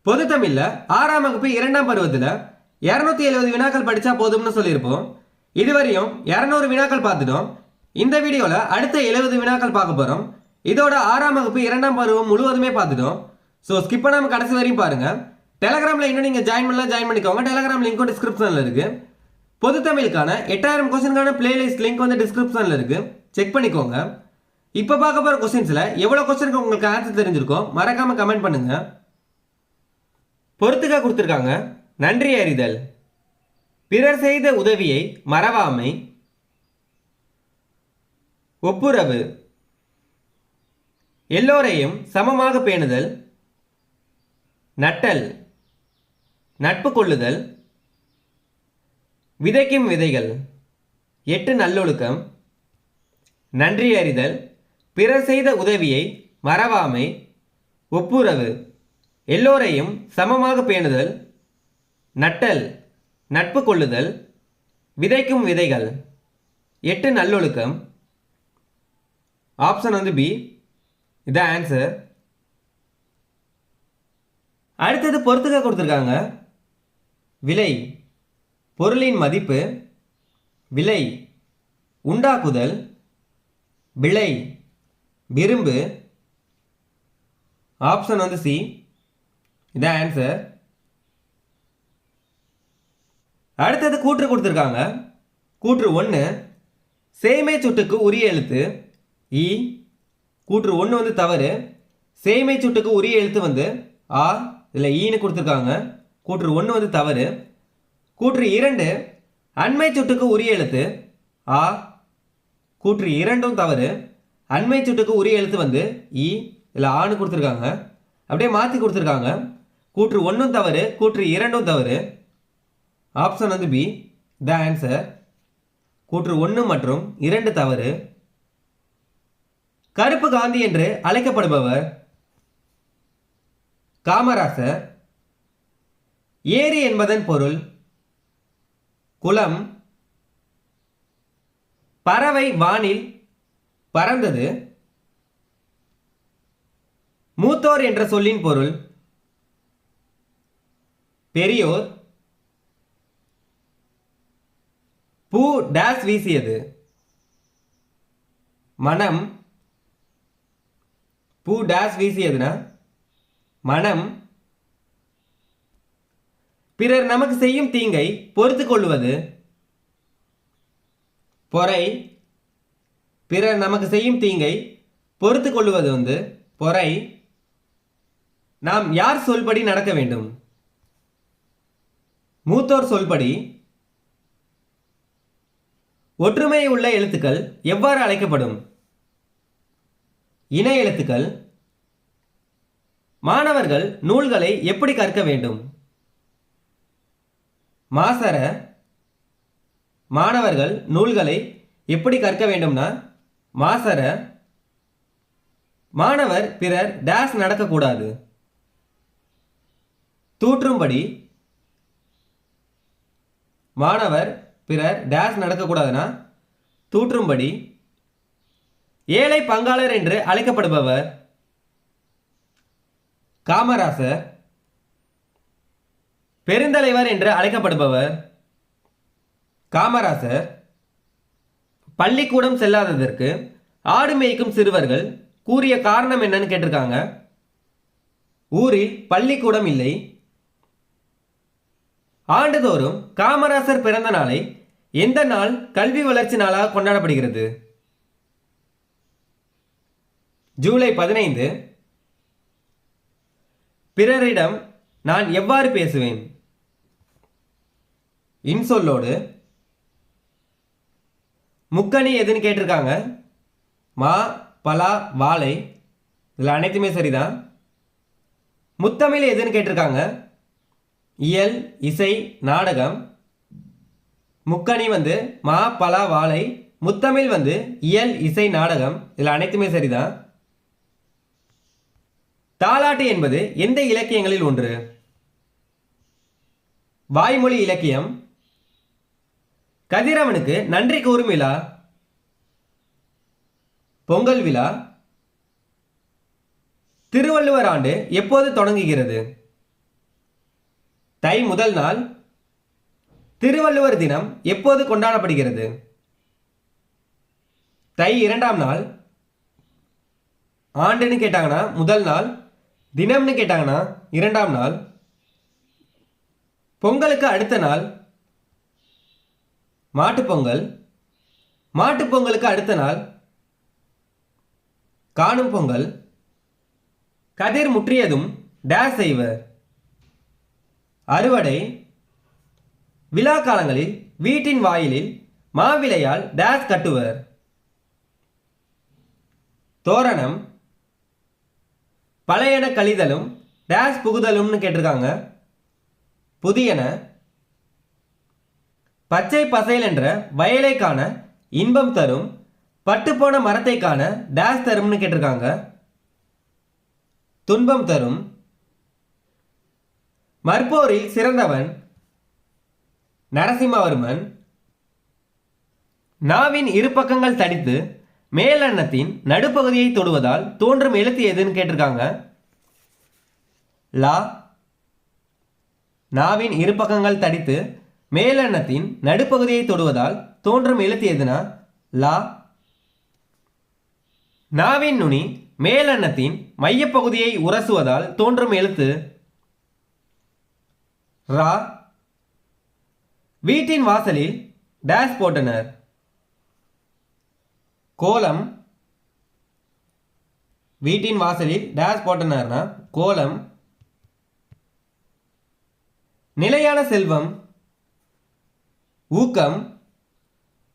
பொது தமிழ்ல 6ஆம் வகுப்பு 2ஆம் பருவத்தில் 270 வினாக்கள் படிச்சா போதும்னு சொல்லியிருப்போம். இதுவரையும் 200 வினாக்கள் பார்த்துட்டோம். இந்த வீடியோவில் அடுத்த 70 வினாக்கள் பார்க்க போகிறோம். இதோட 6ஆம் வகுப்பு 2ஆம் பருவம் முழுவதுமே பார்த்துட்டோம். ஸோ ஸ்கிப் பண்ணாமல் கடைசி வரையும் பாருங்க. டெலகிராமில் இன்னும் நீங்கள் ஜாயின் பண்ணிக்கோங்க. டெலகிராம் லிங்க்கும் டிஸ்கிரிப்ஷனில் இருக்கு. பொது தமிழுக்கான 8000 கொஸ்டினுக்கான பிளேலிஸ்ட் லிங்க் வந்து டிஸ்கிரிப்ஷனில் இருக்கு. செக் பண்ணிக்கோங்க. இப்போ பார்க்க போகிற கொஸ்டின்ஸில் எவ்வளோ கொஸ்டினுக்கு உங்களுக்கு ஆன்சர் தெரிஞ்சிருக்கோ மறக்காமல் கமெண்ட் பண்ணுங்க. பொறுத்துக்க கொடுத்துருக்காங்க. நன்றி அறிதல், பிறர் செய்த உதவியை மறவாமை, ஒப்புரவு, எல்லோரையும் சமமாக பேணுதல், நட்டல், நட்பு கொள்ளுதல், விதைக்கும் விதைகள், 8 நல்லொழுக்கம், நன்றி அறிதல், பிறர் செய்த உதவியை மறவாமை, ஒப்புரவு, எல்லோரையும் சமமாக பேணுதல், நட்டல், நட்பு கொள்ளுதல், விதைக்கும் விதைகள், 8 நல்லொழுக்கம். ஆப்ஷன் வந்து பி. இதான் ஆன்சர். அடுத்தது பொறுத்துக்க கொடுத்துருக்காங்க. விலை, பொருளின் மதிப்பு, விலை, உண்டாக்குதல், விலை, விரும்பு. ஆப்ஷன் வந்து சி. இதான் ஆன்சர். அடுத்தது கூற்று கொடுத்துருக்காங்க. கூற்று 1 சேய்மை சுட்டுக்கு உரிய எழுத்து இ. கூற்று 1 வந்து தவறு. சேய்மை சுட்டுக்கு உரிய எழுத்து வந்து ஆ, இல்லை ஈன்னு கொடுத்துருக்காங்க. கூற்று 1 வந்து தவறு. கூற்று 2 அண்மை சுட்டுக்கு உரிய எழுத்து ஆ. கூற்று 2ம் தவறு. அண்மை சுட்டுக்கு உரிய எழுத்து வந்து இ, இல்லை ஆன்னு கொடுத்துருக்காங்க. அப்படியே மாற்றி கொடுத்துருக்காங்க. கூற்று 1ம் தவறு, கூற்று 2ம் தவறு. ஆப்ஷன் வந்து பி. The answer. கூற்று 1 மற்றும் 2 தவறு. கருப்பு காந்தி என்று அழைக்கப்படுபவர் காமராசர். ஏரி என்பதன் பொருள் குளம். பறவை வானில் பறந்தது. மூத்தோர் என்ற சொல்லின் பொருள் பெரியோர். பூ டேஸ் வீசியது மனம். பூ டேஸ் வீசியதுனா மனம். பிறர் நமக்கு செய்யும் தீங்கை பொறுத்து கொள்வது பொறை. பிறர் நமக்கு செய்யும் தீங்கை பொறுத்து கொள்வது வந்து பொறை. நாம் யார் சொல்படி நடக்க வேண்டும்? மூத்தோர் சொல்படி. ஒற்றுமை உள்ள எழுத்துக்கள் எவ்வாறு அழைக்கப்படும்? இணை எழுத்துக்கள். மாணவர்கள் நூல்களை எப்படி கற்க வேண்டும்? மாசற. மாணவர்கள் நூல்களை எப்படி கற்க வேண்டும்னா மாசற. மாணவர் பிறர் டேஸ் நடக்கக்கூடாது தூற்றும்படி. மாணவர் பிறர் டேஸ் நடக்கக்கூடாதுன்னா தூற்றும்படி. ஏழை பங்காளர் என்று அழைக்கப்படுபவர் காமராசர். பெருந்தலைவர் என்று அழைக்கப்படுபவர் காமராசர். பள்ளிக்கூடம் செல்லாததற்கு ஆடு மேய்க்கும் சிறுவர்கள் கூறிய காரணம் என்னன்னு கேட்டிருக்காங்க. ஊரில் பள்ளிக்கூடம் இல்லை. ஆண்டுதோறும் காமராசர் பிறந்த நாளை எந்த நாள் கல்வி வளர்ச்சி நாளாக கொண்டாடப்படுகிறது? ஜூலை 15. பிறரிடம் நான் எவ்வாறு பேசுவேன்? இன்சொல்லோடு. முக்கணி எதுன்னு கேட்டிருக்காங்க. மா, பலா, வாழை. இதில் அனைத்துமே சரிதான். முத்தமிழ் எதுன்னு கேட்டிருக்காங்க. இயல், இசை, நாடகம். முக்கணி வந்து மா, பலா, வாழை. முத்தமிழ் வந்து இயல், இசை, நாடகம். இதில் அனைத்துமே சரிதான். தாலாட்டு என்பது எந்த இலக்கியங்களில் ஒன்று? வாய்மொழி இலக்கியம். கதிரவனுக்கு நன்றி கூறும் விழா பொங்கல் விழா. திருவள்ளுவர் ஆண்டு எப்போது தொடங்குகிறது? தை முதல் நாள். திருவள்ளுவர் தினம் எப்போது கொண்டாடப்படுகிறது? தை இரண்டாம் நாள். ஆண்டுன்னு கேட்டாங்கன்னா முதல் நாள், தினம்னு கேட்டாங்கன்னா இரண்டாம் நாள். பொங்கலுக்கு அடுத்த நாள் மாட்டுப்பொங்கல். மாட்டுப்பொங்கலுக்கு அடுத்த நாள் காணும் பொங்கல். கதிர் முற்றியதும் டேஸ் செய்வர்? அறுவடை. விழா காலங்களில் வீட்டின் வாயிலில் மாவிலையால் டேஸ் கட்டுவர்? தோரணம். பழையன கழிதலும் டேஸ் புகுதலும்னு கேட்டிருக்காங்க. புதியன. பச்சை பசைல் என்ற வயலை காண இன்பம் தரும், பட்டுப்போன மரத்தை காண டேஸ் தரும்னு கேட்டிருக்காங்க. துன்பம் தரும். மற்போரில் சிறந்தவன் நரசிம்மவர்மன். நாவின் இரு பக்கங்கள் தடித்து மேலெண்ணத்தின் நடுப்பகுதியை தொடுவதால் தோன்றும் எழுத்து எதுன்னு கேட்டிருக்காங்க. லா. நாவின் இரு பக்கங்கள் தடித்து மேலெண்ணத்தின் நடுப்பகுதியை தொடுவதால் தோன்றும் எழுத்து எதுனா லா. நாவின் நுனி மேலெண்ணத்தின் மையப்பகுதியை உரசுவதால் தோன்றும் எழுத்து ரா. வீட்டின் வாசலில் டேஸ் போட்டனர்? கோலம். வீட்டின் வாசலில் டேஸ் போட்டனர்னா கோலம். நிலையான செல்வம் ஊக்கம்.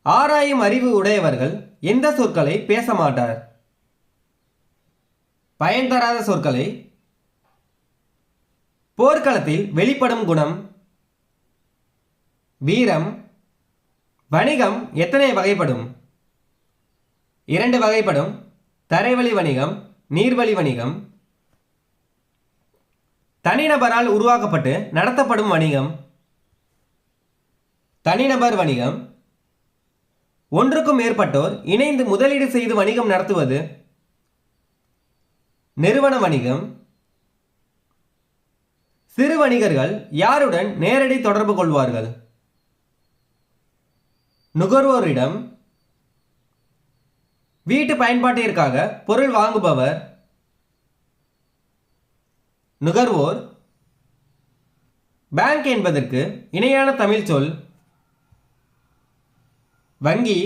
ஆராயும் அறிவு உடையவர்கள் எந்த சொற்களை பேச மாட்டார்? பயன் தராத சொற்களை. போர்க்களத்தில் வெளிப்படும் குணம் வீரம். வணிகம் எத்தனை வகைப்படும்? 2 வகைப்படும். தரைவழி வணிகம், நீர்வழி வணிகம். தனிநபரால் உருவாக்கப்பட்டு நடத்தப்படும் வணிகம் தனிநபர் வணிகம். ஒன்றுக்கும் மேற்பட்டோர் இணைந்து முதலீடு செய்து வணிகம் நடத்துவது நிறுவன வணிகம். சிறு வணிகர்கள் யாருடன் நேரடி தொடர்பு கொள்வார்கள்? நுகர்வோரிடம். வீட்டு பயன்பாட்டிற்காக பொருள் வாங்குபவர் நுகர்வோர். பேங்க் என்பதற்கு இணையான தமிழ் சொல் வங்கி.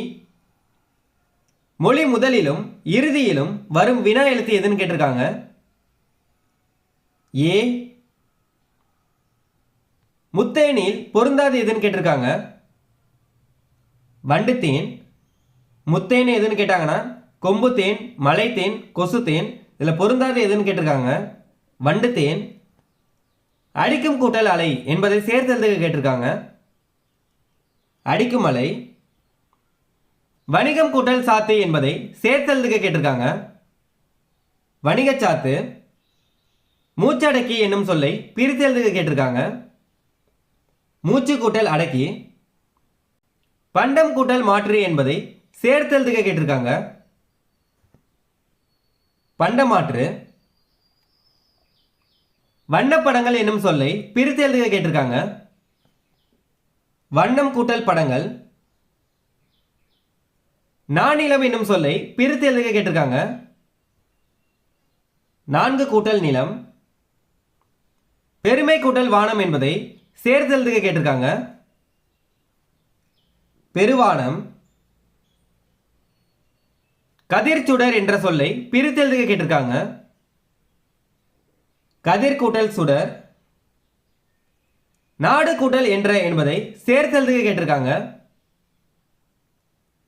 மொழி முதலிலும் இறுதியிலும் வரும் வினா எழுத்து எதுன்னு கேட்டிருக்காங்க. ஏ. முத்தேனில் பொருந்தாது எதுன்னு கேட்டிருக்காங்க. வண்டுத்தேன். முத்தேன் எதுன்னு கேட்டாங்கன்னா கொம்புத்தேன், மலைத்தேன், கொசுத்தேன். இதில் பொருந்தாது எதுன்னு கேட்டிருக்காங்க வண்டுத்தேன். அடிக்கும் கூட்டல் அலை என்பதை சேர்த்தெழுதுக கேட்டிருக்காங்க. அடிக்கும் அலை. வணிகம் கூட்டல் சாத்து என்பதை சேர்த்தெழுதுக கேட்டிருக்காங்க. வணிகச்சாத்து. மூச்சடக்கி என்னும் சொல்லை பிரித்தெழுதுக கேட்டிருக்காங்க. மூச்சு கூட்டல் அடக்கி. பண்டம் கூட்டல் மாற்று என்பதை சேர்த்தெழுதுக கேட்டிருக்காங்க. பண்டமாற்று. வண்ணப்படங்கள் என்னும் சொல்லை பிரித்து எழுதுக கேட்டிருக்காங்க. வண்ணம் கூட்டல் படங்கள். நானிலம் என்னும் சொல்லை பிரித்து எழுதுக கேட்டிருக்காங்க. 4 கூட்டல் நிலம். பெருமை கூட்டல் வானம் என்பதை சேர்த்து எழுதுக கேட்டிருக்காங்க. பெருவானம். கதிர்ச்சுடர் என்ற சொல்லை பிரித்து எழுதுக கேட்டிருக்காங்க. கதிர் கூட்டல் சுடர். நாடு கூட்டல் என்ற என்பதை சேர்த்து எழுதுக கேட்டிருக்காங்க.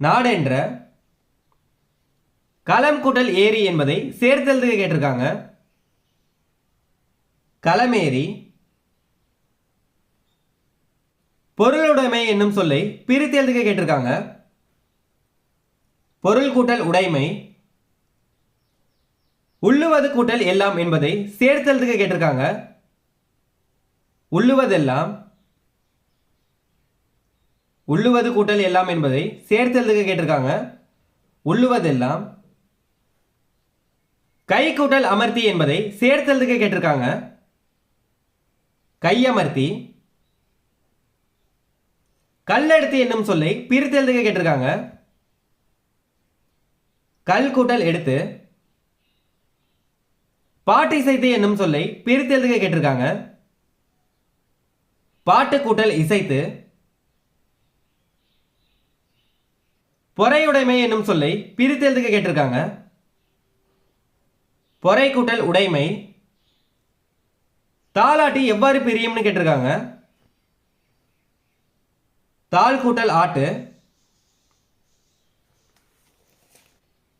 நாடென்ற. களம் கூட்டல் ஏரி என்பதை சேர்த்து எழுதுக கேட்டிருக்காங்க. களமேரி. பொருளுடைமை என்னும் சொல்லை பிரித்து எழுதுக கேட்டிருக்காங்க. பொருள் கூட்டல் உடைமை. உள்ளுவது கூட்டல் எல்லாம் என்பதை சேர்த்தெழுதுக கேட்டிருக்காங்க. உள்ளுவதெல்லாம். உள்ளுவது கூட்டல் எல்லாம் என்பதை சேர்த்தெழுதுக கேட்டிருக்காங்க. உள்ளுவதெல்லாம். கை கூட்டல் அமர்த்தி என்பதை சேர்த்தெழுதுக கேட்டிருக்காங்க. கையமர்த்தி. கல்லெடுத்து என்னும் சொல்லை பிரித்து எழுதுக கேட்டிருக்காங்க. கல் கூட்டல் எடுத்து. பாட்டு இசைத்து என்னும் சொல்லை பிரித்து எழுதுக கேட்டிருக்காங்க. பாட்டு கூட்டல் இசைத்து. பொறையுடைமை என்னும் சொல்லை பிரித்து எழுதுக கேட்டிருக்காங்க. பொறை கூட்டல் உடைமை. தாலாட்டி எவ்வாறு பிரியும்னு கேட்டிருக்காங்க. தாள் கூட்டல் ஆட்டு.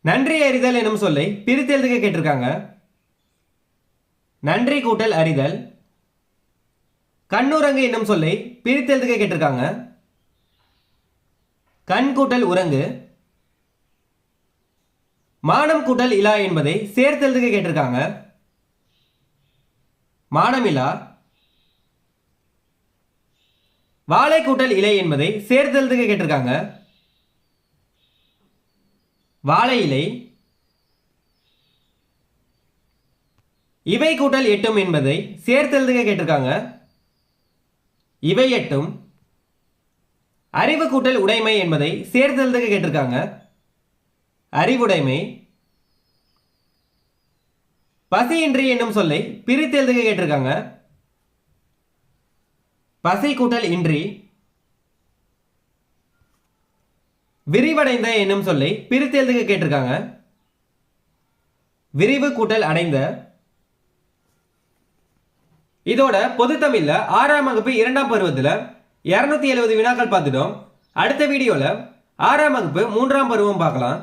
நன்றி அறிதல் எனும் சொல்லை பிரித்து எழுதுக கேட்டிருக்காங்க. நன்றி கூட்டல் அறிதல். கண்ணுரங்கு என்னும் சொல்லை பிரித்து எழுதுக கேட்டிருக்காங்க. கண் கூட்டல் உரங்கு. மானம் கூட்டல் இலா என்பதை சேர்த்து எழுதுக கேட்டிருக்காங்க. மானமிலா. வாழை கூட்டல் இலை என்பதை சேர்த்து எழுதுக கேட்டிருக்காங்க. வாழை இலை. இவை கூட்டல் எட்டும் என்பதை சேர்த்து எழுதுக கேட்டிருக்காங்க. இவை எட்டும். அறிவு கூட்டல் உடைமை என்பதை சேர்த்து எழுதுக கேட்டிருக்காங்க. அறிவுடைமை. பசியின்றி என்னும் சொல்லை பிரித்து எழுதுக கேட்டிருக்காங்க. பசி கூட்டல் இன்றி. விரிவடைந்த என்னும் சொல்லை பிரித்து எழுதுக கேட்டிருக்காங்க. விரிவு கூட்டல் அடைந்த. இதோட பொதுத்தமிழ்ல 6ஆம் வகுப்பு 2ஆம் பருவத்தில் 270 வினாக்கள் பார்த்துட்டோம். அடுத்த வீடியோவில் 6ஆம் வகுப்பு 3ஆம் பருவம் பார்க்கலாம்.